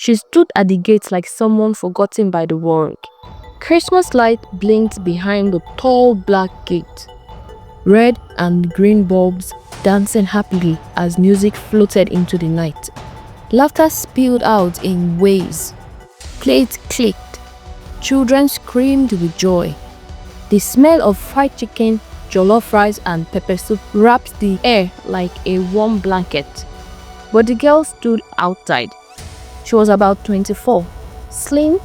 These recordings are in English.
She stood at the gate like someone forgotten by the world. Christmas light blinked behind the tall black gate. Red and green bulbs dancing happily as music floated into the night. Laughter spilled out in waves. Plates clicked. Children screamed with joy. The smell of fried chicken, jollof rice and pepper soup wrapped the air like a warm blanket. But the girl stood outside. She was about 24, slim,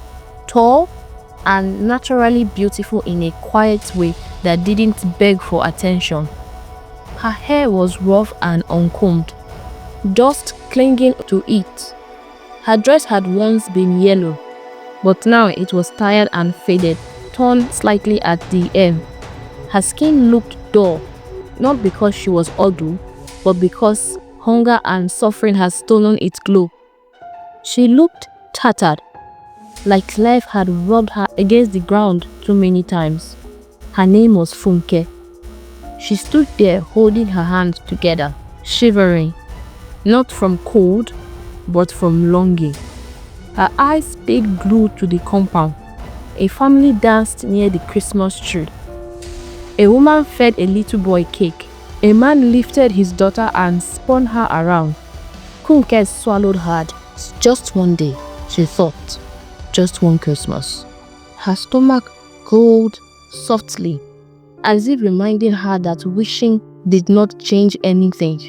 tall, and naturally beautiful in a quiet way that didn't beg for attention. Her hair was rough and uncombed, dust clinging to it. Her dress had once been yellow, but now it was tired and faded, torn slightly at the hem. Her skin looked dull, not because she was ugly, but because hunger and suffering had stolen its glow. She looked tattered, like life had rubbed her against the ground too many times. Her name was Funke. She stood there holding her hands together, shivering, not from cold, but from longing. Her eyes stayed glued to the compound. A family danced near the Christmas tree. A woman fed a little boy cake. A man lifted his daughter and spun her around. Funke swallowed hard. Just one day, she thought. Just one Christmas. Her stomach growled softly, as if reminding her that wishing did not change anything.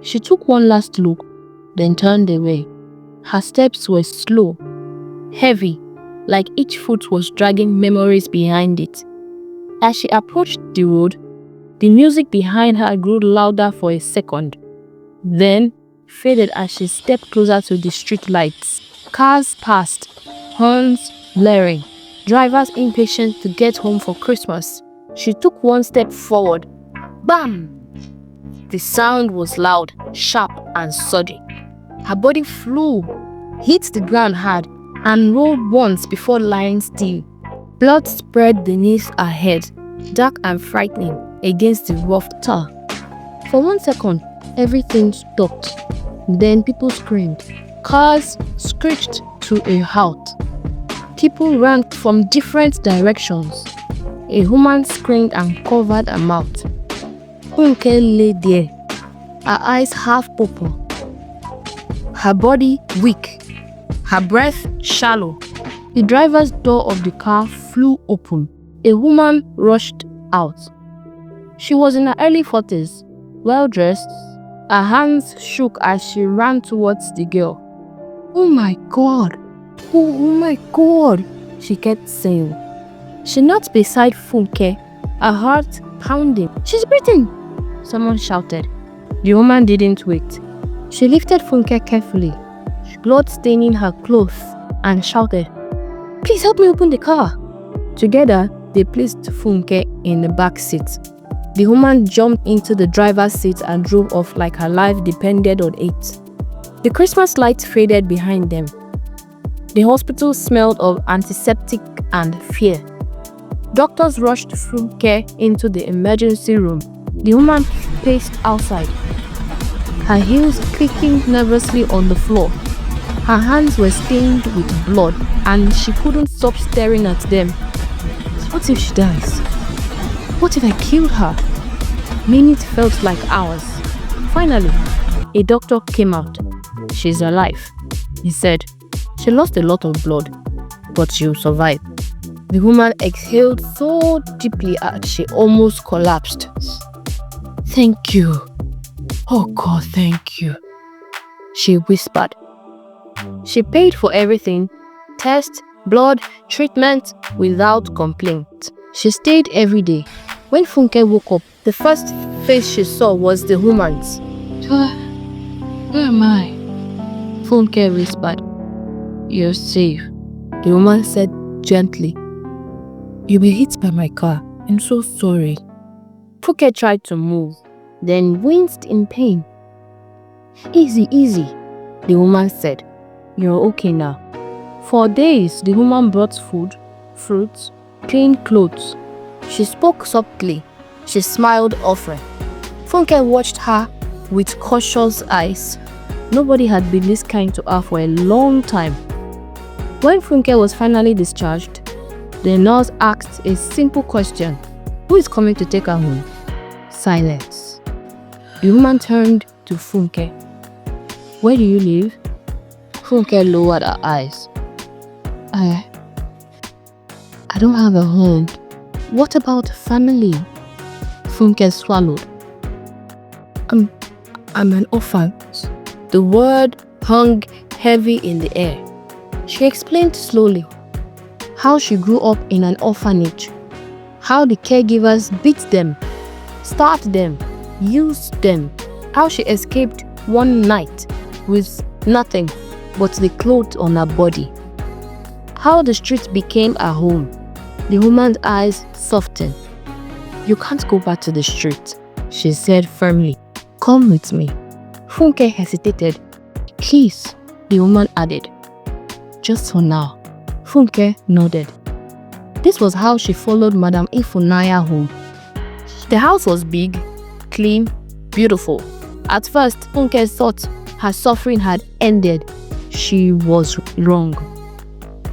She took one last look, then turned away. Her steps were slow, heavy, like each foot was dragging memories behind it. As she approached the road, the music behind her grew louder for a second, then faded as she stepped closer to the street lights. Cars passed, horns blaring, drivers impatient to get home for Christmas. She took one step forward. Bam! The sound was loud, sharp, and sudden. Her body flew, hit the ground hard, and rolled once before lying still. Blood spread beneath her head, dark and frightening against the rough tar. For 1 second, everything stopped. Then people screamed. Cars screeched to a halt. People ran from different directions. A woman screamed and covered her mouth. Funke lay there, her eyes half open, her body weak, her breath shallow. The driver's door of the car flew open. A woman rushed out. She was in her early 40s, well-dressed. Her hands shook as she ran towards the girl. "Oh my God! Oh my God!" she kept saying. She knelt beside Funke, her heart pounding. "She's breathing!" someone shouted. The woman didn't wait. She lifted Funke carefully, blood staining her clothes, and shouted, "Please help me open the car." Together, they placed Funke in the back seat. The woman jumped into the driver's seat and drove off like her life depended on it. The Christmas lights faded behind them. The hospital smelled of antiseptic and fear. Doctors rushed Funke into the emergency room. The woman paced outside, her heels clicking nervously on the floor. Her hands were stained with blood, and she couldn't stop staring at them. What if she dies? What if I killed her? Minutes felt like hours. Finally, a doctor came out. "She's alive," he said. "She lost a lot of blood, but she'll survive." The woman exhaled so deeply that she almost collapsed. "Thank you. Oh God, thank you," she whispered. She paid for everything, tests, blood, treatment, without complaint. She stayed every day. When Funke woke up, the first face she saw was the woman's. "Where am I?" Funke whispered. "You're safe," the woman said gently. "You were hit by my car. I'm so sorry." Funke tried to move, then winced in pain. "Easy, easy," the woman said. "You're okay now." For days, the woman brought food, fruits, clean clothes. She spoke softly. She smiled often. Funke watched her with cautious eyes. Nobody had been this kind to her for a long time. When Funke was finally discharged, the nurse asked a simple question. Who is coming to take her home? Silence. The woman turned to Funke. Where do you live? Funke lowered her eyes. I don't have a home. What about family? Funke swallowed. I'm an orphan. The word hung heavy in the air. She explained slowly how she grew up in an orphanage, how the caregivers beat them, starved them, used them, how she escaped one night with nothing but the clothes on her body, how the streets became her home. The woman's eyes softened. You can't go back to the street, she said firmly. Come with me. Funke hesitated. Please, the woman added. Just for now. Funke nodded. This was how she followed Madam Ifunanya home. The house was big, clean, beautiful. At first, Funke thought her suffering had ended. She was wrong.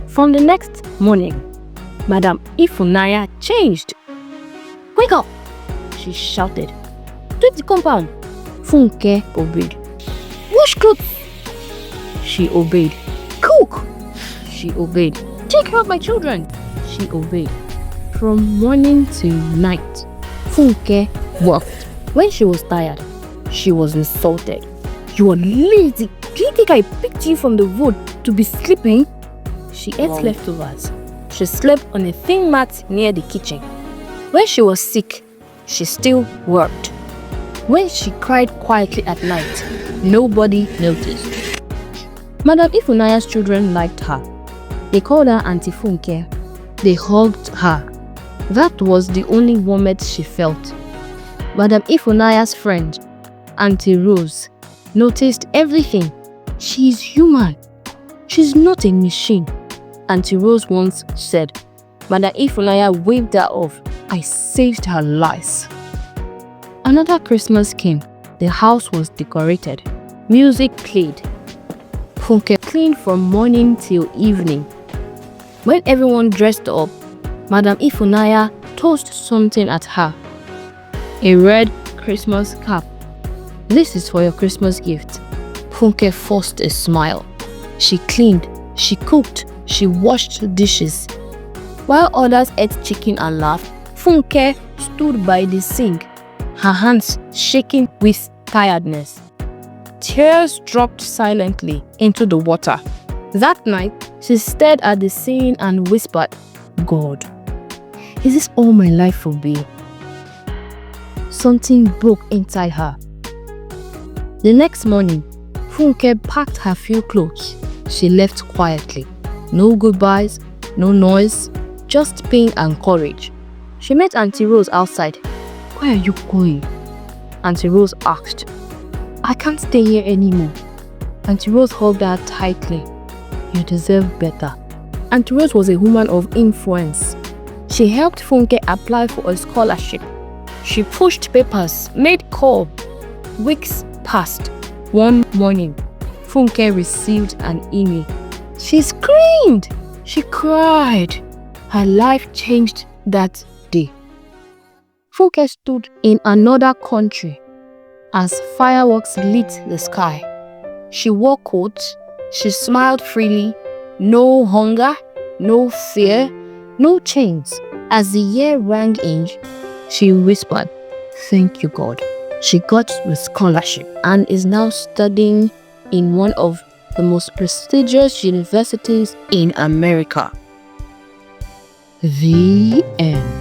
From the next morning, Madam Ifunanya changed. Wake up! She shouted. Sweep the compound. Funke obeyed. Wash clothes. She obeyed. Cook. She obeyed. Take care of my children. She obeyed. From morning till night, Funke worked. When she was tired, she was insulted. You are lazy. Do you think I picked you from the road to be sleeping? She ate leftovers. She slept on a thin mat near the kitchen. When she was sick, she still worked. When she cried quietly at night, nobody noticed. Madam Ifunanya's children liked her. They called her Auntie Funke. They hugged her. That was the only warmth she felt. Madam Ifunanya's friend, Auntie Rose, noticed everything. She's human. She's not a machine. Auntie Rose once said. Madam Ifunanya waved her off. I saved her life. Another Christmas came. The house was decorated. Music played. Funke cleaned from morning till evening. When everyone dressed up, Madam Ifunanya tossed something at her. A red Christmas cap. This is for your Christmas gift. Funke forced a smile. She cleaned, she cooked, she washed dishes. While others ate chicken and laughed, Funke stood by the sink, her hands shaking with tiredness. Tears dropped silently into the water. That night, she stared at the scene and whispered, God, is this all my life will be? Something broke inside her. The next morning, Funke packed her few clothes. She left quietly. No goodbyes, no noise, just pain and courage. She met Auntie Rose outside. Where are you going? Auntie Rose asked. I can't stay here anymore. Auntie Rose hugged her tightly. You deserve better. Auntie Rose was a woman of influence. She helped Funke apply for a scholarship. She pushed papers, made calls. Weeks passed. One morning, Funke received an email. She screamed. She cried. Her life changed that day. Funke stood in another country as fireworks lit the sky. She wore coats. She smiled freely. No hunger, no fear, no chains. As the year rang in, she whispered, Thank you, God. She got the scholarship and is now studying in one of the most prestigious universities in America. The end.